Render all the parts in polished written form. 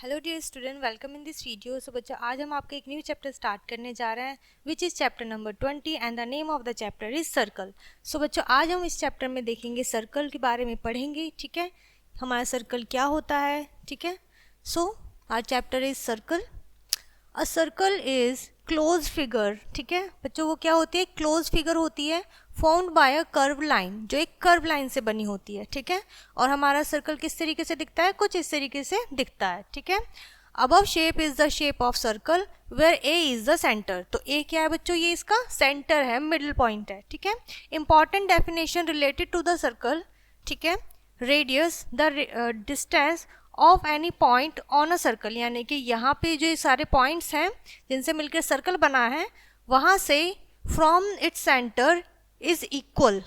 Hello dear student, welcome in this video. So बच्चों, आज हम आपका एक न्यू चैप्टर स्टार्ट करने जा रहे हैं which is chapter number 20 and the name of the chapter is circle. So बच्चों, आज हम इस चैप्टर में देखेंगे सर्कल के बारे में पढ़ेंगे। ठीक है, हमारा सर्कल क्या होता है। ठीक है, so our chapter is circle. A circle is close figure. ठीक है बच्चों, वो क्या होती है? क्लोज फिगर होती है formed by a curve line, जो एक कर्व लाइन से बनी होती है। ठीक है, और हमारा सर्कल किस तरीके से दिखता है? कुछ इस तरीके से दिखता है। ठीक है, above shape is the shape of circle where A is the centre. तो ए क्या है बच्चों? ये इसका सेंटर है, मिडिल पॉइंट है। ठीक है, important definition related to the circle. ठीक है, radius the distance of any point on a circle, यानी कि यहाँ पे जो सारे पॉइंट्स हैं जिनसे मिलकर सर्कल बना है, वहाँ से from its centre is equal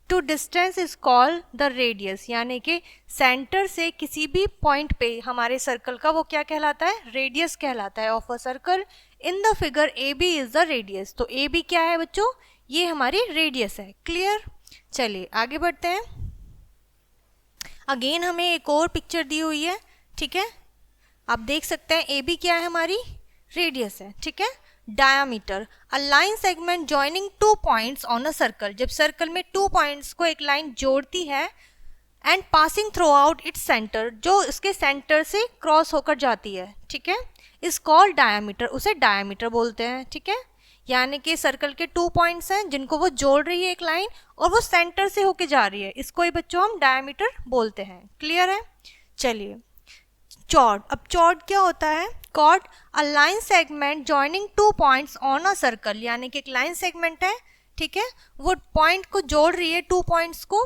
to distance is called the radius, यानी कि सेंटर से किसी भी पॉइंट पे हमारे सर्कल का वो क्या कहलाता है? रेडियस कहलाता है of a circle. In the figure A B is the radius. तो ए बी क्या है बच्चों? ये हमारी रेडियस है। क्लियर? चलिए आगे बढ़ते हैं। अगेन हमें एक और पिक्चर दी हुई है। ठीक है, आप देख सकते हैं ए बी क्या है? हमारी रेडियस है। ठीक है, diameter a line segment joining two points on a circle, जब सर्कल में टू पॉइंट्स को एक लाइन जोड़ती है and passing through out its centre, जो इसके सेंटर से क्रॉस होकर जाती है। ठीक है, इज कॉल्ड डायामीटर, उसे डायामीटर बोलते हैं। ठीक है, यानी कि सर्कल के टू पॉइंट्स हैं जिनको वो जोड़ रही है एक लाइन, और वो सेंटर से होके जा रही है, इसको ही बच्चों हम डायामीटर बोलते हैं। क्लियर है? चलिए, चॉर्ड। अब चॉर्ड क्या होता है? Chord a line segment joining two points on a circle, यानी कि एक लाइन सेगमेंट है। ठीक है, वो पॉइंट को जोड़ रही है, टू पॉइंट्स को।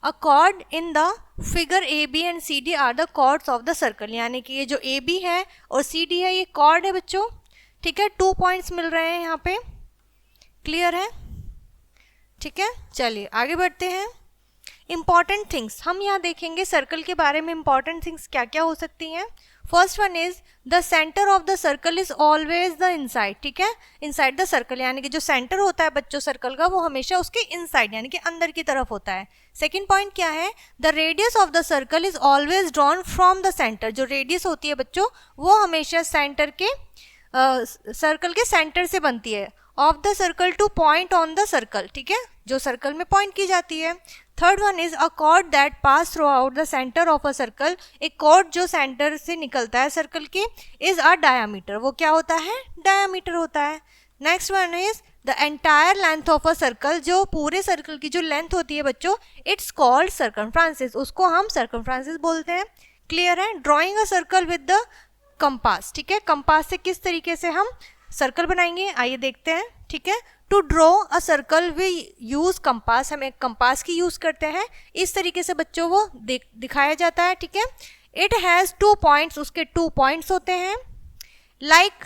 A chord in the figure A B and C D are the chords of the circle, यानी कि ये जो ए बी है और सी डी है, ये कॉर्ड है बच्चों। ठीक है, टू पॉइंट्स मिल रहे हैं यहाँ पे। क्लियर है? ठीक है, चलिए आगे बढ़ते हैं। इंपॉर्टेंट थिंग्स हम यहाँ देखेंगे सर्कल के बारे में। इंपॉर्टेंट थिंग्स क्या क्या हो सकती हैं? First one is the centre of the circle is always the inside. ठीक है, इनसाइड द सर्कल, यानी कि जो सेंटर होता है बच्चों सर्कल का, वो हमेशा उसके इनसाइड यानी कि अंदर की तरफ होता है। सेकेंड पॉइंट क्या है? The radius of the circle is always drawn from the centre, जो रेडियस होती है बच्चों, वो हमेशा सेंटर के सर्कल के सेंटर से बनती है। Of the circle two point on the circle, ठीक है, जो सर्कल में पॉइंट की जाती है। Third one is a cord that pass through out the centre of a circle, एक कॉर्ड जो सेंटर से निकलता है सर्कल के, इज अ डायामीटर, वो क्या होता है? डायामीटर होता है। Next one is the entire length of a circle, जो पूरे सर्कल की जो लेंथ होती है बच्चों, इट्स कॉल्ड सर्कमफ्रेंस, उसको हम सर्कमफ्रेंस बोलते हैं। क्लियर है? Drawing a circle with the compass. ठीक है, कंपास से किस तरीके से हम सर्कल बनाएंगे, आइए देखते हैं। ठीक है, to draw a circle we use compass, हम एक कंपास की यूज करते हैं। इस तरीके से बच्चों वो दिखाया जाता है। ठीक है, इट हैज टू पॉइंट्स, उसके टू पॉइंट्स होते हैं। लाइक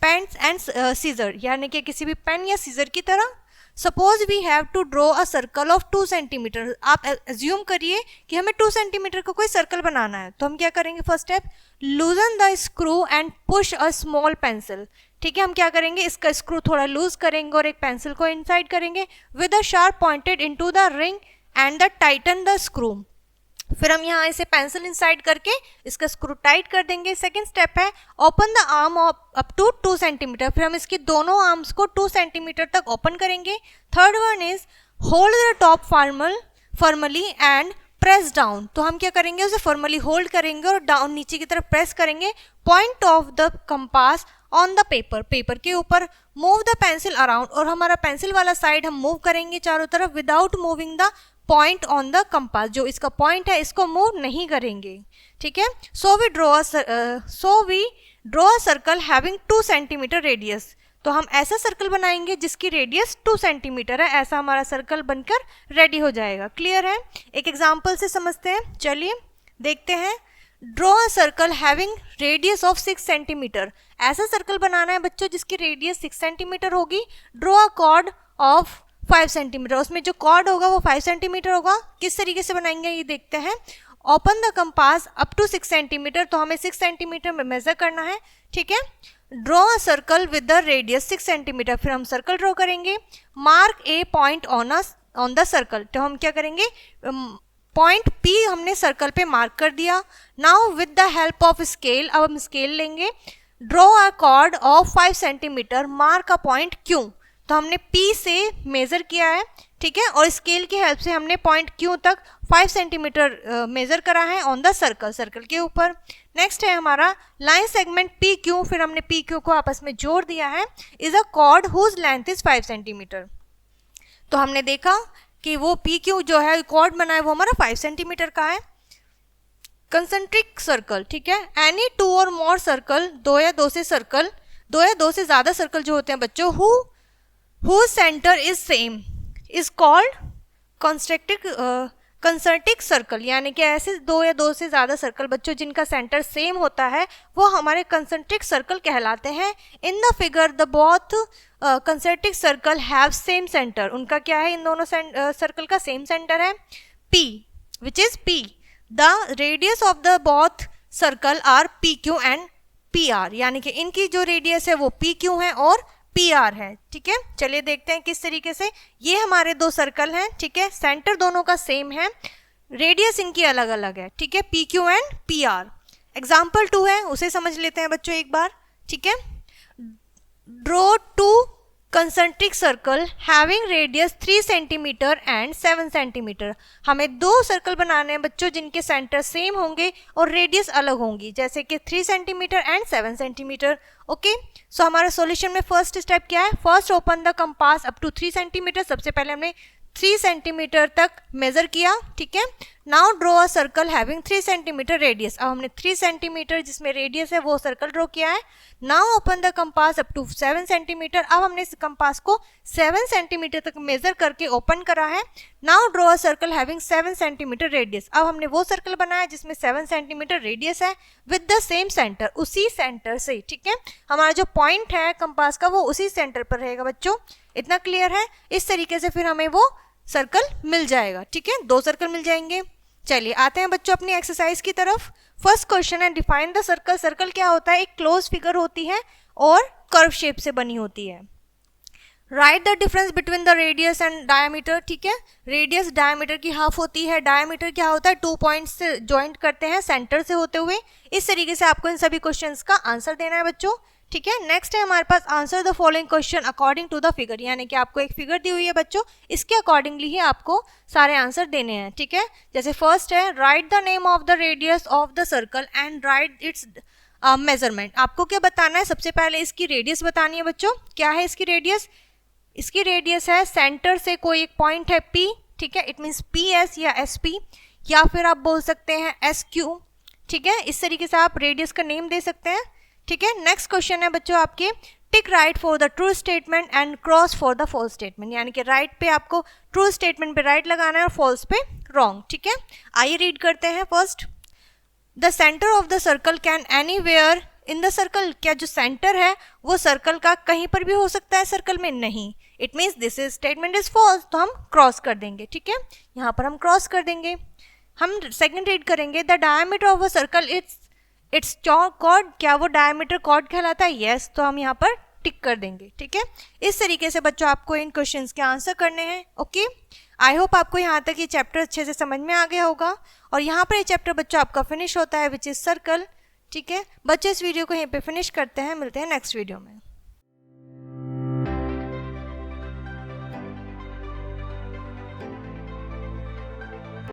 पेन्स एंड सीजर, यानी कि किसी भी पेन या सीजर की तरह। Suppose we have to draw a circle of 2 centimetre, आप एज्यूम करिए कि हमें 2 सेंटीमीटर का कोई सर्कल बनाना है, तो हम क्या करेंगे? First step, लूजन the screw and push a small pencil. ठीक है, हम क्या करेंगे? इसका स्क्रू थोड़ा लूज करेंगे और एक पेंसिल को इनसाइड करेंगे with a sharp pointed into the ring and the Titan the screw. फिर हम यहाँ इसे पेंसिल इंसाइड करके इसका स्क्रू टाइट कर देंगे। सेकेंड स्टेप है, open the arm up to 2 centimetre, फिर हम इसकी दोनों आर्म्स को 2 सेंटीमीटर तक ओपन करेंगे। Third one is hold the top formally and press down, तो हम क्या करेंगे? उसे फॉर्मली होल्ड करेंगे और डाउन नीचे की तरफ प्रेस करेंगे। Point of the compass on the paper, paper के ऊपर। मूव द पेंसिल अराउंड, और हमारा पेंसिल वाला साइड हम मूव करेंगे चारों तरफ without moving the point on the compass, जो इसका पॉइंट है इसको मूव नहीं करेंगे। ठीक है, so we draw a circle having 2 centimetre radius, तो हम ऐसा सर्कल बनाएंगे जिसकी रेडियस 2 सेंटीमीटर है, ऐसा हमारा सर्कल बनकर रेडी हो जाएगा। क्लियर है? एक एग्जाम्पल से समझते हैं, चलिए देखते हैं। Draw a circle having radius of 6 centimetre, ऐसा सर्कल बनाना है बच्चों जिसकी रेडियस 6 सेंटीमीटर होगी। Draw a cord of 5 centimetre, उसमें जो कॉर्ड होगा वो 5 सेंटीमीटर होगा। किस तरीके से बनाएंगे ये देखते हैं। Open the compass up to 6 centimetre, तो हमें 6 सेंटीमीटर में मेजर करना है। ठीक है, draw a circle with the radius 6 centimetre, फिर हम सर्कल ड्रॉ करेंगे। Mark A point on the circle, तो हम क्या करेंगे? पॉइंट P हमने सर्कल पे मार्क कर दिया। Now with the help of scale, अब हम स्केल लेंगे। Draw a cord of 5 centimetre, mark a point Q। तो हमने P से मेजर किया है, ठीक है, और स्केल की हेल्प से हमने पॉइंट Q तक 5 सेंटीमीटर मेजर करा है ऑन द सर्कल, सर्कल के ऊपर। नेक्स्ट है हमारा लाइन सेगमेंट PQ, फिर हमने PQ को आपस में जोड़ दिया है, is a chord whose length is 5 centimetre. तो हमने देखा कि वो PQ जो है कॉर्ड बना है वो हमारा 5 सेंटीमीटर का है। कंसेंट्रिक सर्कल, ठीक है, एनी 2 और मोर सर्कल, 2 या 2 से सर्कल, 2 या 2 से ज़्यादा सर्कल जो होते हैं बच्चों, who centre is same is called concentric circle, यानी कि ऐसे 2 या 2 से ज़्यादा सर्कल बच्चों जिनका सेंटर सेम होता है वो हमारे कंसेंट्रिक सर्कल कहलाते हैं। In the figure the both concentric circle have same centre, उनका क्या है, इन दोनों सर्कल का सेम सेंटर है P, which is P। The radius of the both circle are PQ and PR, यानी कि इनकी जो रेडियस है वो PQ है और PR है, ठीक है। चलिए देखते हैं किस तरीके से। ये हमारे 2 सर्कल हैं, ठीक है, सेंटर दोनों का सेम है, रेडियस इनकी अलग अलग है, ठीक है, PQ एंड PR। एग्जाम्पल 2 है, उसे समझ लेते हैं बच्चों एक बार, ठीक है। Draw 2 concentric circle having radius 3 centimetre and 7 centimetre. हमें 2 सर्कल बनाने हैं बच्चों जिनके सेंटर सेम होंगे और रेडियस अलग होंगी, जैसे कि 3 centimetre and 7 centimetre. Okay, so हमारा सॉल्यूशन में फर्स्ट स्टेप क्या है, first open the compass up to 3 centimetre. सबसे पहले हमने 3 सेंटीमीटर तक मेजर किया, ठीक है। Now draw a circle having 3 centimetre radius, अब हमने 3 सेंटीमीटर जिसमें रेडियस है वो सर्कल ड्रॉ किया है। Now open the compass up to 7 centimetre, अब हमने इस कंपास को 7 सेंटीमीटर तक मेजर करके ओपन करा है। Now draw a circle having 7 centimetre radius, अब हमने वो सर्कल बनाया जिसमें 7 सेंटीमीटर रेडियस है विद द सेम सेंटर, उसी सेंटर से, ठीक है। हमारा जो पॉइंट है कंपास का वो उसी सेंटर पर रहेगा बच्चों, इतना क्लियर है। इस तरीके से फिर हमें वो सर्कल मिल जाएगा, ठीक है, 2 सर्कल मिल जाएंगे। चलिए आते हैं बच्चों अपनी एक्सरसाइज की तरफ। फर्स्ट क्वेश्चन है डिफाइन द सर्कल। सर्कल क्या होता है, एक क्लोज फिगर होती है और कर्व शेप से बनी होती है। Right the difference between the radius and diameter, ठीक है, रेडियस डायमीटर की हाफ होती है, डायमीटर क्या होता है, 2 पॉइंट्स से ज्वाइंट करते हैं सेंटर से होते हुए। इस तरीके से आपको इन सभी क्वेश्चंस का आंसर देना है बच्चों, ठीक है। नेक्स्ट है हमारे पास answer the following question according to the figure, यानी कि आपको एक फिगर दी हुई है बच्चों, इसके अकॉर्डिंगली ही आपको सारे आंसर देने हैं, ठीक है। जैसे फर्स्ट है right the name of the radius of the circle and right it's measurement. आपको क्या बताना है, सबसे पहले इसकी रेडियस बतानी है बच्चों। क्या है इसकी रेडियस, इसकी रेडियस है सेंटर से कोई एक पॉइंट है P, ठीक है, इट मीन्स PS या SP, या फिर आप बोल सकते हैं SQ, ठीक है। इस तरीके से आप रेडियस का नेम दे सकते हैं, ठीक है। नेक्स्ट क्वेश्चन है बच्चों आपके tick right for the true statement and cross for the false statement, यानी कि राइट पे आपको ट्रू स्टेटमेंट पे राइट लगाना है और फॉल्स पे रॉन्ग, ठीक है। आइए रीड करते हैं। First, the centre of the circle can anywhere in the circle, क्या जो सेंटर है वो सर्कल का कहीं पर भी हो सकता है सर्कल में, नहीं, it means this is statement is false, तो हम क्रॉस कर देंगे, ठीक है, यहाँ पर हम क्रॉस कर देंगे। हम सेकंड रीड करेंगे the diameter of a circle its chord, क्या वो डायमीटर कॉर्ड कहलाता है, यस, तो हम यहाँ पर टिक कर देंगे, ठीक है। इस तरीके से बच्चों आपको इन क्वेश्चंस के आंसर करने हैं, ओके। आई होप आपको यहाँ तक ये चैप्टर अच्छे से समझ में आ गया होगा, और यहाँ पर ये चैप्टर बच्चों आपका फिनिश होता है विच इज सर्कल, ठीक है। बच्चे इस वीडियो को यहीं पे फिनिश करते हैं, मिलते हैं नेक्स्ट वीडियो में।